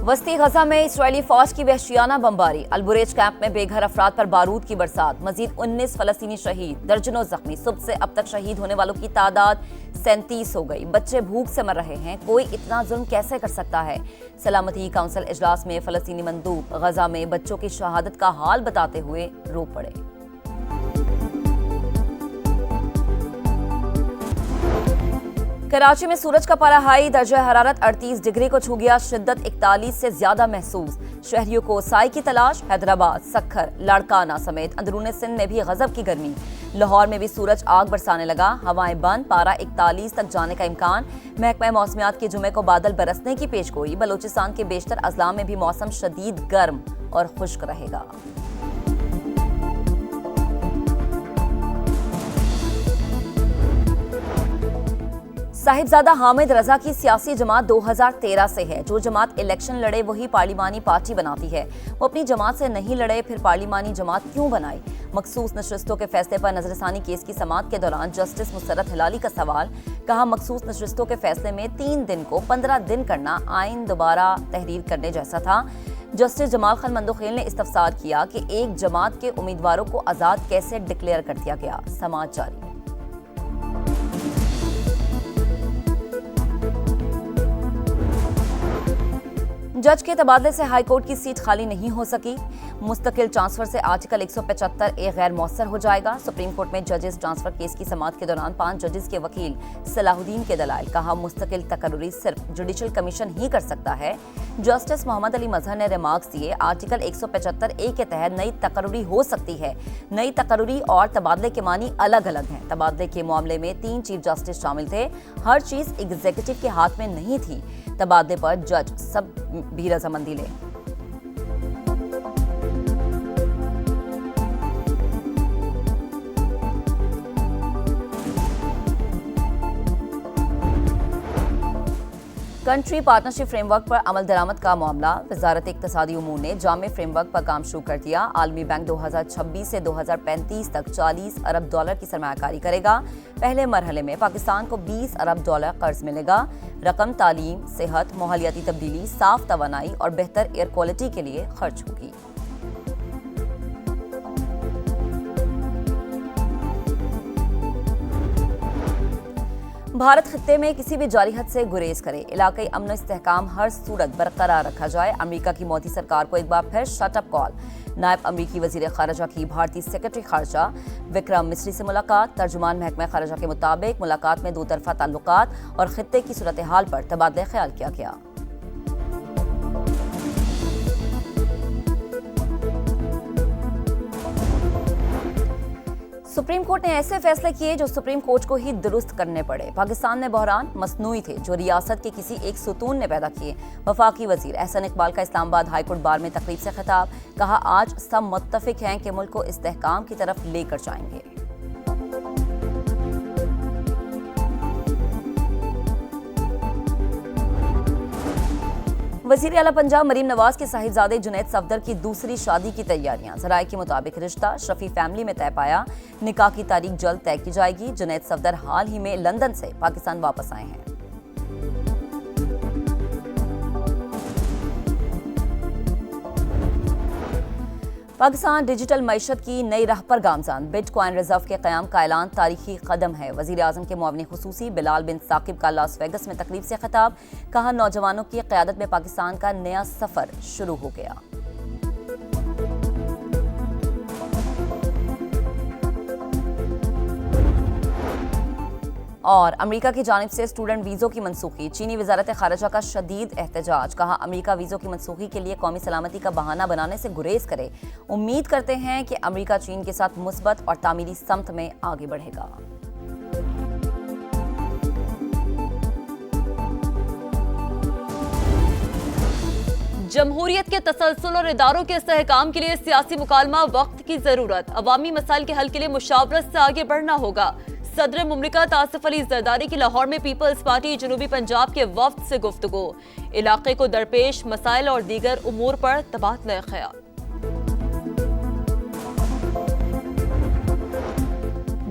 वस्ती गजा में इस्राएली फौज की वहशियाना बमबारी, अलबुरेज कैंप में बेघर अफराद पर बारूद की बरसात, मजीद 19 फलस्तीनी शहीद, दर्जनों जख्मी। सुबह से अब तक शहीद होने वालों की तादाद 37 हो गई। बच्चे भूख से मर रहे हैं, कोई इतना जुल्म कैसे कर सकता है। सलामती काउंसिल इजलास में फलस्तीनी मंदूब गजा में बच्चों की शहादत का हाल बताते हुए रो पड़े। कराची में सूरज का पारा हाई, दर्जा हरारत 38 डिग्री को छू गया, शिद्दत 41 से ज्यादा महसूस। शहरियों को साई की तलाश। हैदराबाद, सक्खर, लाड़काना समेत अंदरूनी सिंध में भी गजब की गर्मी। लाहौर में भी सूरज आग बरसाने लगा, हवाएं बंद, पारा 41 तक जाने का इम्कान। महकमा मौसमियात के जुमे को बादल बरसने की पेशगोई। बलोचिस्तान के बेशतर अजला में भी मौसम शदीद गर्म और खुश्क रहेगा। साहिबजादा हामिद रजा की सियासी जमात 2013 से है। जो जमात इलेक्शन लड़े वही पार्लिमानी पार्टी बनाती है। वो अपनी जमात से नहीं लड़े, फिर पार्लिमानी जमात क्यों बनाई। मखसूस नशस्तों के फैसले पर नजरसानी केस की समाअत के दौरान जस्टिस मुसर्रत हिलाली का सवाल। कहा, मखसूस नशस्तों के फैसले में 3 दिन को 15 दिन करना आइन दोबारा तहरीर करने जैसा था। जस्टिस जमाल खान मंदोखेल ने इस्तफसार किया कि एक जमात के उम्मीदवारों को आजाद कैसे डिक्लेयर कर दिया गया। समाअत जारी। जज के तबादले से हाईकोर्ट की सीट खाली नहीं हो सकी। मुस्तकिल ट्रांसफर से आर्टिकल 175A गैर मौसर हो जाएगा। सुप्रीम कोर्ट में जजेस ट्रांसफर केस की समाअत के दौरान 5 जजेस के वकील सलाहुद्दीन के दलाइल। कहा, मुस्तकिल तकर्री सिर्फ जुडिशल कमीशन ही कर सकता है। जस्टिस मोहम्मद अली मजहर ने रिमार्क्स दिए, आर्टिकल 175A के तहत नई तकर्री हो सकती है। नई तकर्री और तबादले के मानी अलग अलग हैं। तबादले के मामले में 3 चीफ जस्टिस शामिल थे। हर चीज एग्जीक्यूटिव के हाथ में नहीं थी। तबादले पर जज सब भी रजामंदी ले। कंट्री पार्टनरशिप फ्रेमवर्क पर अमल दरामद का मामला। वजारत इक्तसादी उमूर ने जामे फ्रेमवर्क पर काम शुरू कर दिया। आलमी बैंक 2026 से 2035 तक $40 अरब की सरमायाकारी करेगा। पहले मरहले में पाकिस्तान को $20 अरब कर्ज मिलेगा। रकम तालीम, सेहत, माहौलियाती तब्दीली, साफ तवानाई और बेहतर एयर क्वालिटी के लिए खर्च होगी। भारत खित्ते में किसी भी जारी हद से गुरेज करे, इलाकाई अमन इस्तेहकाम हर सूरत बरकरार रखा जाए। अमेरिका की मोदी सरकार को एक बार फिर शटअप कॉल। नायब अमेरिकी वजीर खारजा की भारतीय सेक्रेटरी खारजा विक्रम मिस्री से मुलाकात। तर्जुमान महकमा खारजा के मुताबिक मुलाकात में 2 तरफा ताल्लुकात और खित्ते की सूरत हाल पर तबादला ख्याल किया गया। सुप्रीम कोर्ट ने ऐसे फैसले किए जो सुप्रीम कोर्ट को ही दुरुस्त करने पड़े। पाकिस्तान में बहरान मसनूई थे जो रियासत के किसी एक सुतून ने पैदा किए। वफाकी वजीर एहसन इकबाल का इस्लामाबाद हाईकोर्ट बार में तकरीब से खिताब। कहा, आज सब मुत्तफिक हैं कि मुल्क को इस्तेहकाम की तरफ लेकर जाएंगे। वज़ीर आला पंजाब मरीम नवाज के साहिबजादे जुनैद सफदर की दूसरी शादी की तैयारियां। ज़राए के मुताबिक रिश्ता शफी फैमिली में तय पाया। निकाह की तारीख जल्द तय की जाएगी। जुनैद सफदर हाल ही में लंदन से पाकिस्तान वापस आए हैं। पाकिस्तान डिजिटल मईशत की नई राह पर गामजान। बिटकॉइन रिजर्व के क़याम का ऐलान तारीखी कदम है। वज़ीर आज़म के मुआविन खुसूसी बिलाल बिन साकिब का लास वेगस में तकरीब से खिताब। कहा, नौजवानों की क़यादत में पाकिस्तान का नया सफ़र शुरू हो गया। और अमेरिका की जानिब से स्टूडेंट वीज़ों की मनसूखी। चीनी वजारत खारजा का शदीद एहतजाज। कहा, अमेरिका वीज़ों की मनसूखी के लिए कौमी सलामती का बहाना बनाने से गुरेज करे। उम्मीद करते हैं कि अमेरिका चीन के साथ मुस्बत और तामीरी समत में आगे बढ़ेगा। जमहूरियत के तसलसल और इदारों के इस्तेहकाम के लिए सियासी मुकालमा वक्त की जरूरत। अवामी मसाइल के हल के लिए मुशावरत से आगे बढ़ना होगा। सदर मुमलिकत आसिफ अली जरदारी की लाहौर में पीपल्स पार्टी जनूबी पंजाब के वफ्द से गुफ्तगू। इलाके को दरपेश मसाइल और दीगर उमूर पर तबादला ख्याल।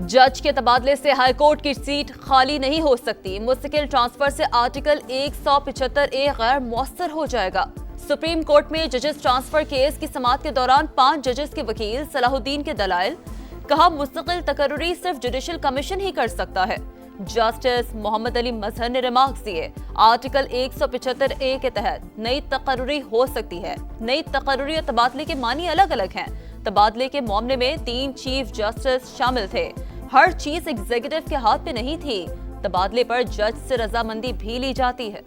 जज के तबादले से हाईकोर्ट की सीट खाली नहीं हो सकती। मुस्तकिल ट्रांसफर से आर्टिकल 175A गैर मौसर हो जाएगा। सुप्रीम कोर्ट में जजेस ट्रांसफर केस की समाअत के दौरान 5 जजेस के वकील सलाहुद्दीन के दलाइल, कहा मुस्तकिल तकर्रुरी सिर्फ जुडिशल कमीशन ही कर सकता है। जस्टिस मोहम्मद अली मजहर ने रिमार्क्स दिए, आर्टिकल 175A के तहत नई तकर्रुरी हो सकती है। नई तकर्रुरी और तबादले के मानी अलग अलग हैं। तबादले के मामले में 3 चीफ जस्टिस शामिल थे। हर चीज एग्जीक्यूटिव के हाथ में नहीं थी। तबादले पर जज से रजामंदी भी ली जाती है।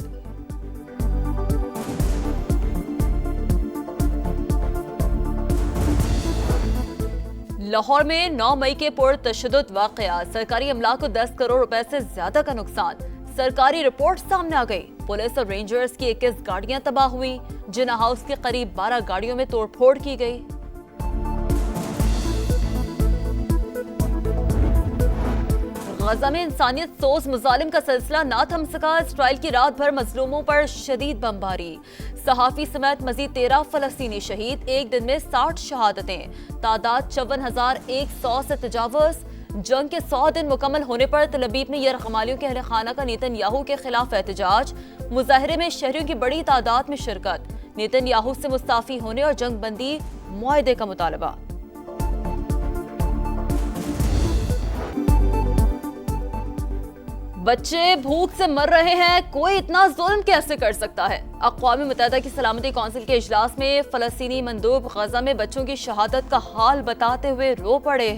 लाहौर में 9 मई के पुरतशद्दुद वाकया, सरकारी अमला को 10 करोड़ रुपए से ज्यादा का नुकसान। सरकारी रिपोर्ट सामने आ गई। पुलिस और रेंजर्स की 21 गाड़ियां तबाह हुई। जिना हाउस के करीब 12 गाड़ियों में तोड़फोड़ की गई। गजा में इंसानियत सोज मुजालिम का सिलसिला ना थम सका। इसराइल की रात भर मजलूमों पर शदीद बमबारी। सहाफी समेत मजीद 13 फलस्तीनी शहीद। एक दिन में 60 शहादतें। तादाद 54,100 से तजावुज। जंग के 100 दिन मुकम्मल होने पर तल अवीव में यरगमालियों के अहले खाना का नेतन्याहू के खिलाफ एहतजाज। मुजाहरे में शहरियों की बड़ी तादाद में शिरकत। नेतन्याहू से मुस्ताफी होने और जंग बंदी मुआहदे का मुतालबा। बच्चे भूख से मर रहे हैं, कोई इतना जुल्म कैसे कर सकता है? अक़वाम मुत्तहिदा की सलामती कौंसिल के इजलास में फलस्तीनी मंदूब गजा में बच्चों की शहादत का हाल बताते हुए रो पड़े।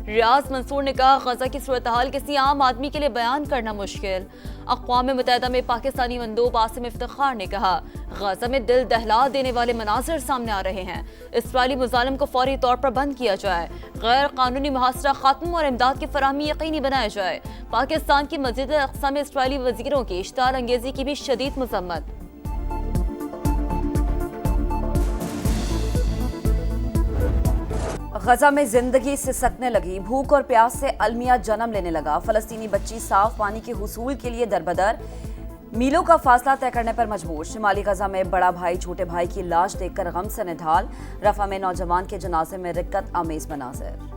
रियाज मंसूर ने कहा, गजा की सूरत हाल किसी आम आदमी के लिए बयान करना मुश्किल। अक़वाम मुत्तहिदा में पाकिस्तानी मंदूब आसिम इफ्तिखार ने कहा, गजा में दिल दहला देने वाले मनाज़िर सामने आ रहे हैं। इसराइली मुजालिम को फौरी तौर पर बंद किया जाए, गैर कानूनी मुहासरा खत्म और इमदाद की फराहमी यकीनी बनाया जाए। पाकिस्तान की मस्जिद अक़सा में इसराइली वज़ीरों की इश्ताल अंगेजी की भी शदीद मज़म्मत। गजा में जिंदगी सिसकने लगी। भूख और प्यास से अलमिया जन्म लेने लगा। फलस्तीनी बच्ची साफ पानी के हुसूल के लिए दरबदर, मीलों का फासला तय करने पर मजबूर। शिमाली गजा में बड़ा भाई छोटे भाई की लाश देखकर गम से निढाल। रफा में नौजवान के जनाजे में रिक्कत आमेज मनाज़िर।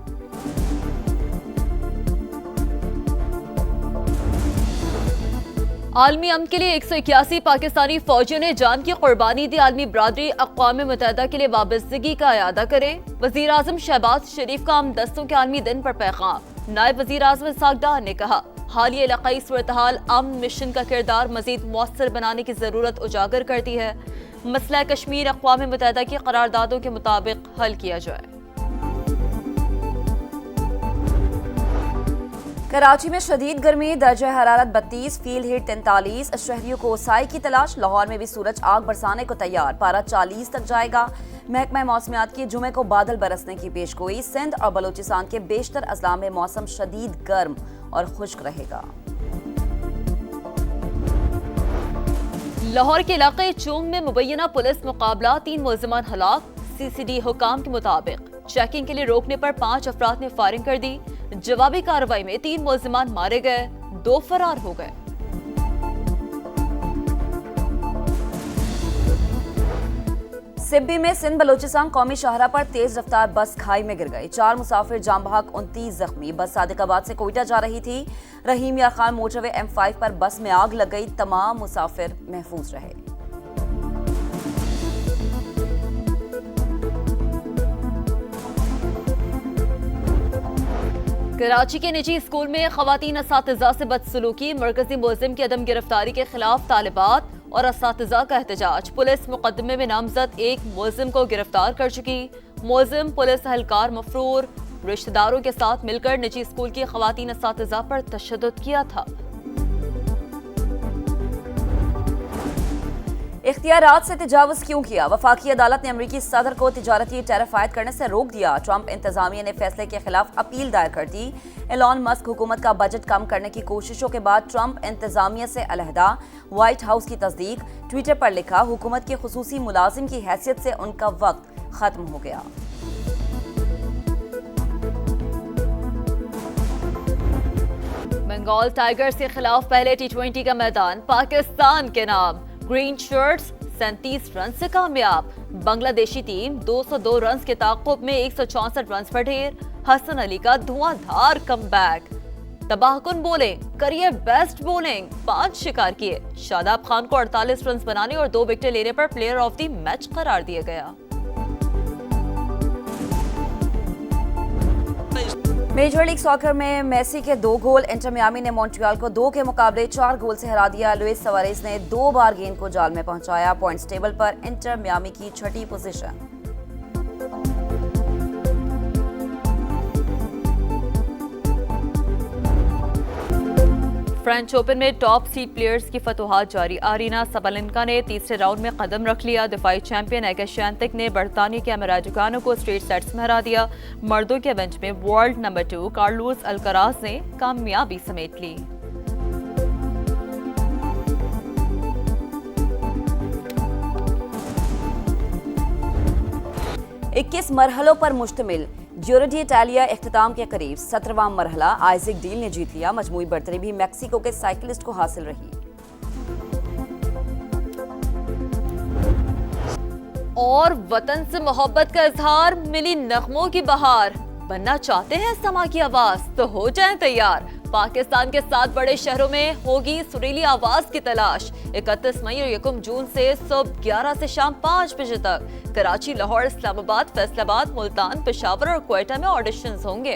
आलमी अमन के लिए 181 पाकिस्तानी फौजियों ने जान की कुर्बानी दी। आलमी बरादरी अक़वाम मुत्तहिदा के लिए वाबस्तगी का अयादा करे। वज़ीर आज़म शहबाज शरीफ का अमन दस्तों के आलमी दिन पर पैगाम। नायब वज़ीर आज़म इसहाक़ डार ने कहा, हालिया इलाक़ाई सूरत हाल अमन मिशन का किरदार मज़ीद मौसर बनाने की ज़रूरत उजागर करती है। मसला कश्मीर अक़वाम मुत्तहिदा की करारदादों के मुताबिक हल किया जाए। कराची में शदीद गर्मी, दर्जा हरारत 32, फील्ड हीट 43। शहरियों को साए की तलाश। लाहौर में भी सूरज आग बरसाने को तैयार। पारा 40 तक जाएगा। महकमा मौसमियात की जुमे को बादल बरसने की पेशगोई। सिंध और बलोचिस्तान के बेशतर अजला में मौसम शदीद गर्म और खुश्क रहेगा। लाहौर के इलाके चूंग में मुबैना पुलिस मुकाबला, 3 मुलजिमान हलाक। CCD हुकाम के मुताबिक चेकिंग के लिए रोकने पर 5 अफराद ने फायरिंग कर दी। जवाबी कार्रवाई में 3 मुलजिमान मारे गए, 2 फरार हो गए। सिब्बी में सिंध बलोचिस्तान कौमी शाहरा पर तेज रफ्तार बस खाई में गिर गई। 4 मुसाफिर जाम बहक, 29 जख्मी। बस सादिकाबाद से कोयटा जा रही थी। रहीम यार खान मोटरवे M5 पर बस में आग लग गई। तमाम मुसाफिर महफूज रहे। कराची के निजी स्कूल में खवातीन असातिज़ा से बदसलूकी। मरकजी मुलजिम की अदम गिरफ्तारी के खिलाफ तालिबात और असातिज़ा का एहतजाज। पुलिस मुकदमे में नामजद एक मुलजिम को गिरफ्तार कर चुकी। मुलजिम पुलिस एहलकार मफरूर रिश्तेदारों के साथ मिलकर निजी स्कूल की खवातीन असातिज़ा पर तशद्दुद किया था। इख्तियारात से तजावुज क्यों किया? वफाकी अदालत ने अमरीकी सदर को तिजारती टैरिफ आयद करने से रोक दिया। ट्रंप इंतजामिया ने फैसले के खिलाफ अपील दायर कर दी। एलॉन मस्क हुकूमत का बजट कम करने की कोशिशों के बाद ट्रंप इंतजामिया से अलहदा। व्हाइट हाउस की तस्दीक। ट्विटर पर लिखा, हुकूमत के खुसूसी मुलाजिम की हैसियत से उनका वक्त खत्म हो गया। बंगाल टाइगर्स के खिलाफ पहले T20 का मैदान पाकिस्तान के नाम। ग्रीन शर्ट्स 37 रन से कामयाब। बांग्लादेशी टीम 202 रन के ताक़ुब में 164 रन पर ढेर। हसन अली का धुआंधार कमबैक। तबाहकुन बॉलिंग, करियर बेस्ट बॉलिंग, 5 शिकार किए। शादाब खान को 48 रन बनाने और 2 विकेट लेने पर प्लेयर ऑफ द मैच करार दिया गया। मेजर लीग सॉकर में मेसी के 2 गोल। इंटर मियामी ने मॉन्ट्रियल को 2 के मुकाबले 4 गोल से हरा दिया। लुइस सुआरेज ने 2 बार गेंद को जाल में पहुंचाया। पॉइंट्स टेबल पर इंटर मियामी की 6ठी पोजीशन। फ्रेंच ओपन में टॉप सीड प्लेयर्स की फतुहात जारी। आरीना सबलेंका ने तीसरे राउंड में कदम रख लिया। दिफाई चैंपियन एगा श्वांतेक ने बरतानिया के अमेरिकानो को स्ट्रेट सेट्स में हरा दिया। मर्दों के इवेंट में वर्ल्ड नंबर 2 कार्लोस अल्कराज ने कामयाबी समेट ली। इक्कीस मरहलों पर मुश्तमिल गिरो d'Italia इख्तिताम के करीब। 17वां मरहला आइजैक डील ने जीत लिया। मजमूई बर्तरी भी मैक्सिको के साइकिलिस्ट को हासिल रही। और वतन से मोहब्बत का इजहार, मिली नगमों की बहार। बनना चाहते हैं समा की आवाज तो हो जाएं तैयार। पाकिस्तान के 7 बड़े शहरों में होगी सुरीली आवाज की तलाश। 31 मई और 1 जून से सुबह 11 से शाम 5 बजे तक कराची, लाहौर, इस्लामाबाद, फैसलाबाद, मुल्तान, पेशावर और क्वेटा में ऑडिशंस होंगे।